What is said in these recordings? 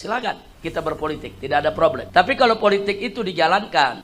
silakan kita berpolitik, tidak ada problem. Tapi kalau politik itu dijalankan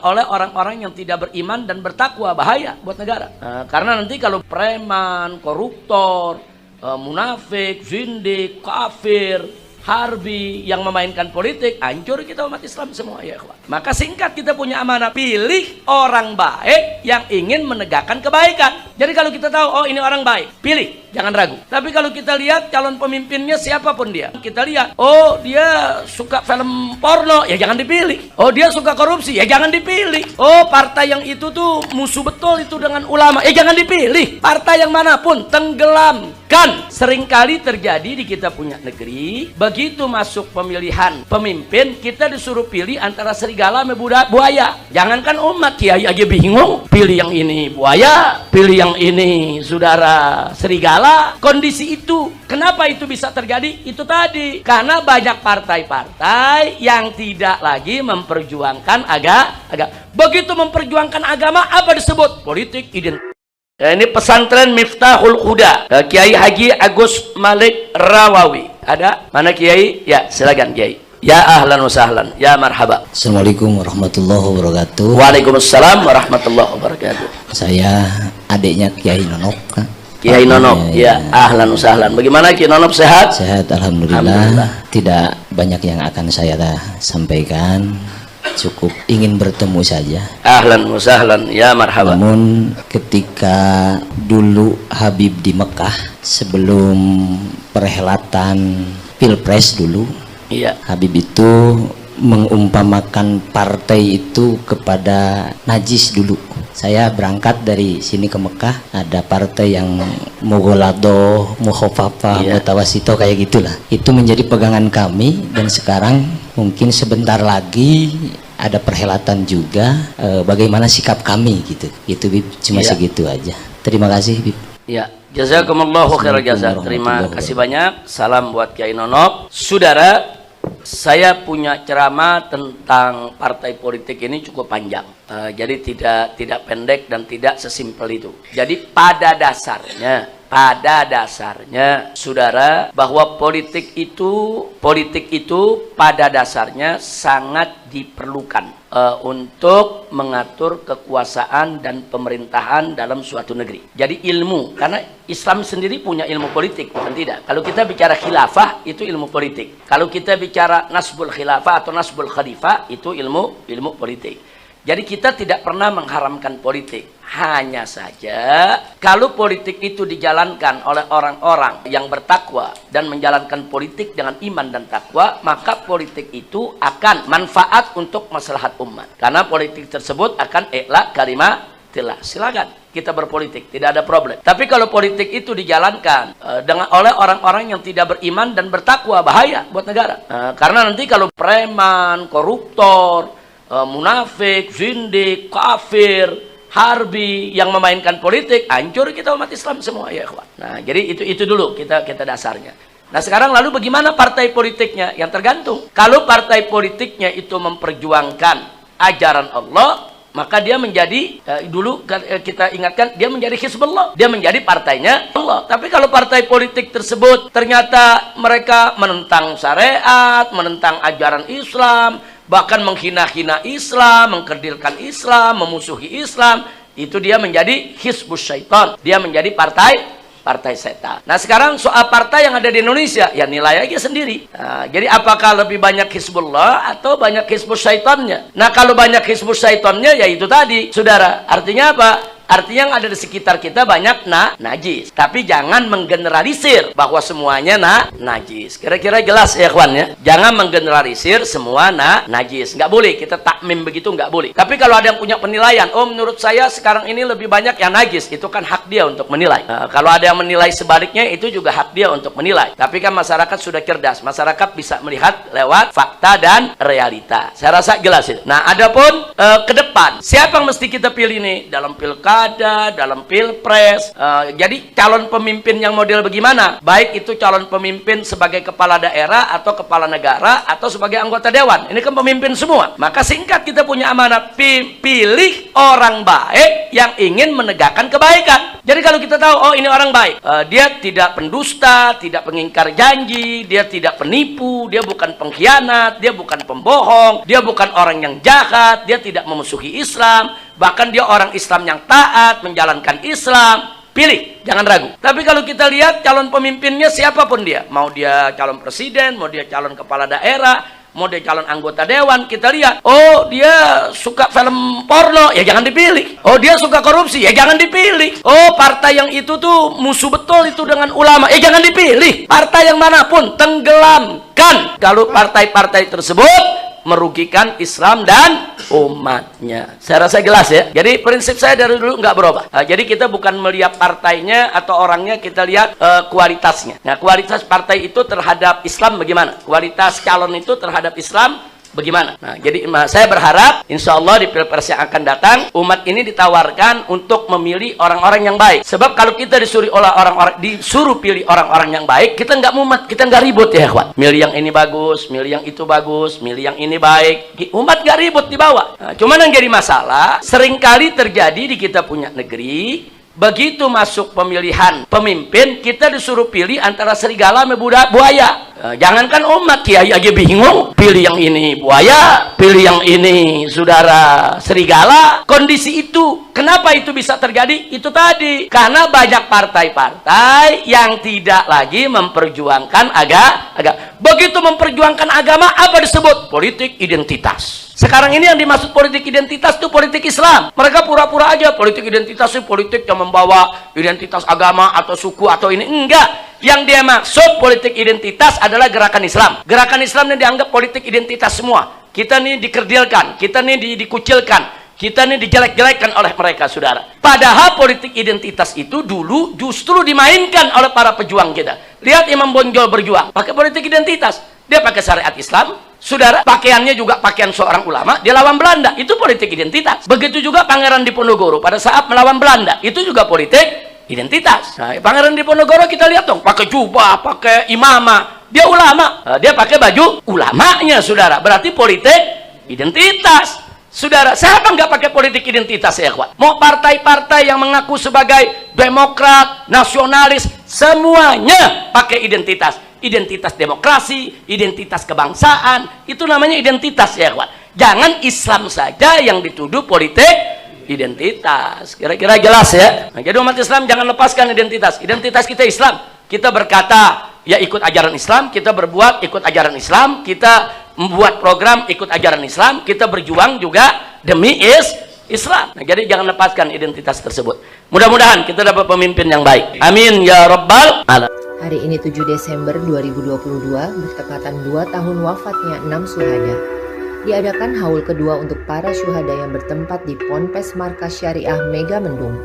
oleh orang-orang yang tidak beriman dan bertakwa, bahaya buat negara. Karena nanti kalau preman, koruptor, munafik, zindik, kafir, harbi yang memainkan politik, hancur kita umat Islam semua ya kawan. Maka singkat kita punya amanah, pilih orang baik yang ingin menegakkan kebaikan. Jadi kalau kita tahu oh ini orang baik, pilih, jangan ragu. Tapi kalau kita lihat calon pemimpinnya siapapun dia, kita lihat oh dia suka film porno, ya jangan dipilih. Oh dia suka korupsi, ya jangan dipilih. Oh partai yang itu tuh musuh betul itu dengan ulama, ya jangan dipilih. Partai yang manapun tenggelamkan. Seringkali terjadi di kita punya negeri, begitu masuk pemilihan pemimpin, kita disuruh pilih antara serigala sama buaya. Jangankan umat, kiai aja bingung, pilih yang ini buaya, pilih yang ini saudara serigala. Kondisi itu, kenapa itu bisa terjadi? Itu tadi, karena banyak partai-partai yang tidak lagi memperjuangkan agama. Begitu memperjuangkan agama, apa disebut? Politik identitas. Ini pesantren Miftahul Huda, Kiai Haji Agus Malik Rawawi. Ada? Mana Kiai? Ya, silakan Kiai. Ya ahlan wa sahlan, ya marhaba. Assalamualaikum warahmatullahi wabarakatuh. Waalaikumsalam warahmatullahi wabarakatuh. Saya adiknya Kiai Nonop. Kiai Nonop, ya ahlan wa sahlan. Bagaimana Kiai Nonop, sehat? Sehat, alhamdulillah. Tidak banyak yang akan saya sampaikan. Cukup ingin bertemu saja. Ahlan wa sahlan, ya marhaba. Namun ketika dulu Habib di Mekah sebelum perhelatan Pilpres dulu, iya, Habib itu mengumpamakan partai itu kepada najis dulu. Saya berangkat dari sini ke Mekah, ada partai yang Mughalado, Mukhafafah, iya, Mutawasito kayak gitulah. Itu menjadi pegangan kami dan sekarang mungkin sebentar lagi ada perhelatan juga, bagaimana sikap kami gitu. Itu Bib, cuma iya, segitu aja. Terima kasih Bib. Ya, jazakumullahu khairal jazaa. Terima kasih banyak. Salam buat Kiai Nonop. Saudara, saya punya ceramah tentang partai politik ini cukup panjang. Jadi tidak pendek dan tidak sesimpel itu. Jadi pada dasarnya saudara, bahwa politik itu pada dasarnya sangat diperlukan untuk mengatur kekuasaan dan pemerintahan dalam suatu negeri. Jadi ilmu, karena Islam sendiri punya ilmu politik, bukan tidak. Kalau kita bicara khilafah, itu ilmu politik. Kalau kita bicara nasbul khilafah atau nasbul khalifah, itu ilmu politik. Jadi kita tidak pernah mengharamkan politik. Hanya saja kalau politik itu dijalankan oleh orang-orang yang bertakwa dan menjalankan politik dengan iman dan takwa, maka politik itu akan manfaat untuk maslahat umat. Karena politik tersebut akan i'la kalimatillah. Silakan kita berpolitik, tidak ada problem. Tapi kalau politik itu dijalankan oleh orang-orang yang tidak beriman dan bertakwa, bahaya buat negara. Karena nanti kalau preman, koruptor, munafik, zindik, kafir, harbi yang memainkan politik, hancur kita umat Islam semua ya kawan. Nah, jadi itu dulu kita dasarnya. Nah, sekarang lalu bagaimana partai politiknya? Yang tergantung. Kalau partai politiknya itu memperjuangkan ajaran Allah, maka dia menjadi dulu kita ingatkan, dia menjadi Hizbullah, dia menjadi partainya Allah. Tapi kalau partai politik tersebut ternyata mereka menentang syariat, menentang ajaran Islam, bahkan menghina-hina Islam, mengkerdilkan Islam, memusuhi Islam, itu dia menjadi Hizbus Syaitan, dia menjadi partai setan. Nah, sekarang soal partai yang ada di Indonesia, ya nilai aja sendiri. Nah, jadi apakah lebih banyak Hizbullah atau banyak Hizbus Syaitannya? Nah, kalau banyak Hizbus Syaitannya, ya itu tadi, saudara. Artinya apa? Artinya yang ada di sekitar kita banyak najis. Tapi jangan menggeneralisir bahwa semuanya najis. Kira-kira jelas ya kawan ya. Jangan menggeneralisir semua najis. Nggak boleh kita takmim begitu, nggak boleh. Tapi kalau ada yang punya penilaian, oh menurut saya sekarang ini lebih banyak yang najis, itu kan hak dia untuk menilai. Kalau ada yang menilai sebaliknya, itu juga hak dia untuk menilai. Tapi kan masyarakat sudah cerdas. Masyarakat bisa melihat lewat fakta dan realita. Saya rasa jelas itu. Nah, adapun ke depan, siapa yang mesti kita pilih nih dalam pilkada, dalam pilpres? Jadi calon pemimpin yang model bagaimana? Baik itu calon pemimpin sebagai kepala daerah atau kepala negara atau sebagai anggota dewan. Ini kan pemimpin semua. Maka singkat kita punya amanah, pilih orang baik yang ingin menegakkan kebaikan. Jadi Jadi kalau kita tahu, oh ini orang baik, dia tidak pendusta, tidak pengingkar janji, dia tidak penipu, dia bukan pengkhianat, dia bukan pembohong, dia bukan orang yang jahat, dia tidak memusuhi Islam, bahkan dia orang Islam yang taat, menjalankan Islam, pilih, jangan ragu. Tapi kalau kita lihat calon pemimpinnya siapapun dia, mau dia calon presiden, mau dia calon kepala daerah, mau dia calon anggota dewan, kita lihat, oh dia suka film porno, ya jangan dipilih. Oh dia suka korupsi, ya jangan dipilih. Oh partai yang itu tuh musuh betul itu dengan ulama, ya jangan dipilih. Partai yang manapun, tenggelamkan kalau partai-partai tersebut merugikan Islam dan umatnya. Saya rasa jelas ya. Jadi prinsip saya dari dulu nggak berubah. Jadi kita bukan melihat partainya atau orangnya, kita lihat kualitasnya. Nah, kualitas partai itu terhadap Islam bagaimana? Kualitas calon itu terhadap Islam bagaimana? Nah, jadi saya berharap insya Allah di Pilpres yang akan datang umat ini ditawarkan untuk memilih orang-orang yang baik. Sebab kalau kita disuruh pilih orang-orang yang baik, kita nggak mumet, kita nggak ribut ya kawan. Milih yang ini bagus, milih yang itu bagus, milih yang ini baik. Umat nggak ribut di bawah. Nah, cuman yang jadi masalah seringkali terjadi di kita punya negeri. Begitu masuk pemilihan pemimpin, kita disuruh pilih antara serigala sama buaya. Jangankan umat, kiai aja bingung. Pilih yang ini buaya, pilih yang ini saudara serigala. Kondisi itu, kenapa itu bisa terjadi? Itu tadi, karena banyak partai-partai yang tidak lagi memperjuangkan agama. Begitu memperjuangkan agama, apa disebut? Politik identitas. Sekarang ini yang dimaksud politik identitas itu politik Islam. Mereka pura-pura aja politik identitas itu politik yang membawa identitas agama atau suku atau ini. Enggak. Yang dia maksud politik identitas adalah gerakan Islam. Gerakan Islam yang dianggap politik identitas semua. Kita nih dikerdilkan, kita nih dikucilkan, kita nih dijelek-jelekkan oleh mereka, saudara. Padahal politik identitas itu dulu justru dimainkan oleh para pejuang kita. Lihat Imam Bonjol berjuang pakai politik identitas. Dia pakai syariat Islam, saudara. Pakaiannya juga pakaian seorang ulama. Dia lawan Belanda, itu politik identitas. Begitu juga Pangeran Diponegoro pada saat melawan Belanda, itu juga politik identitas. Nah, Pangeran Diponegoro kita lihat dong, pakai jubah, pakai imamah. Dia ulama, dia pakai baju ulamanya, saudara. Berarti politik identitas. Saudara, siapa nggak pakai politik identitas ya, kawan? Mau partai-partai yang mengaku sebagai demokrat, nasionalis, semuanya pakai identitas. Identitas demokrasi, identitas kebangsaan, itu namanya identitas ya, kawan. Jangan Islam saja yang dituduh politik identitas. Kira-kira jelas ya. Nah, jadi umat Islam jangan lepaskan identitas. Identitas kita Islam. Kita berkata ya ikut ajaran Islam, kita berbuat ikut ajaran Islam, kita membuat program ikut ajaran Islam, kita berjuang juga demi Islam. Nah, jadi jangan lepaskan identitas tersebut. Mudah-mudahan kita dapat pemimpin yang baik. Amin ya rabbal alamin. Hari ini 7 Desember 2022 bertepatan 2 tahun wafatnya 6 syuhada. Diadakan haul kedua untuk para syuhada yang bertempat di Ponpes Markas Syariah Mega Mendung.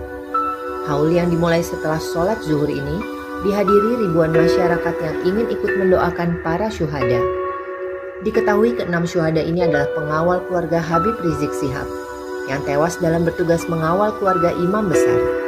Haul yang dimulai setelah sholat zuhur ini dihadiri ribuan masyarakat yang ingin ikut mendoakan para syuhada. Diketahui ke-6 syuhada ini adalah pengawal keluarga Habib Rizik Syihab yang tewas dalam bertugas mengawal keluarga imam besar.